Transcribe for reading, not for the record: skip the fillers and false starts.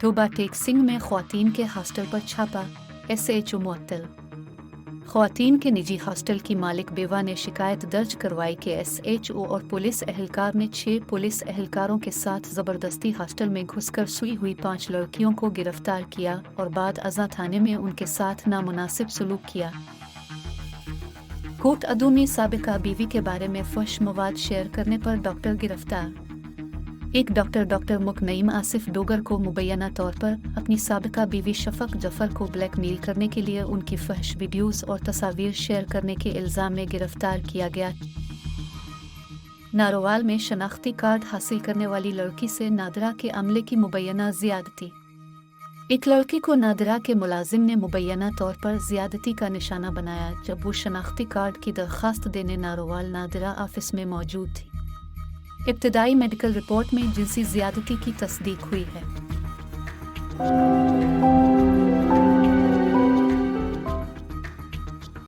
डोबा take Singh में ख्वातीन के hostel पर छापा, SHO मुअत्तल। ख्वातीन के निजी हॉस्टल की मालिक बेवा ने शिकायत दर्ज करवाई कि SHO और पुलिस एहलकार ने 6 पुलिस एहलकारों के साथ ज़बरदस्ती हॉस्टल में घुसकर सुई हुई 5 लड़कियों को गिरफ्तार किया और बाद अज़ा थाने में उनके साथ नामुनासिब सलूक किया। कोट अदू में साबिका बीवी के बारे में फहश मवाद शेयर करने पर डॉक्टर गिरफ्तार। एक डॉक्टर मुकनईम आसिफ डोगर को मुबैना तौर पर अपनी साबिका बीवी शफक जफर को ब्लैकमेल करने के लिए उनकी फहश वीडियोस और तस्वीर शेयर करने के इल्ज़ाम में गिरफ्तार किया गया। नारोवाल में शनाख्ती कार्ड हासिल करने वाली लड़की से नादरा के अमले की मुबैना ज़ियादती। एक लड़की को नादरा के मुलाजिम ने मुबैना तौर पर ज़ियादती का निशाना बनाया जब वो शनाख्ती कार्ड की दरख्वास्त देने नारोवाल नादरा ऑफिस में मौजूद थी। इब्तदाई मेडिकल रिपोर्ट में जिनसी ज़ियादती की तस्दीक हुई है।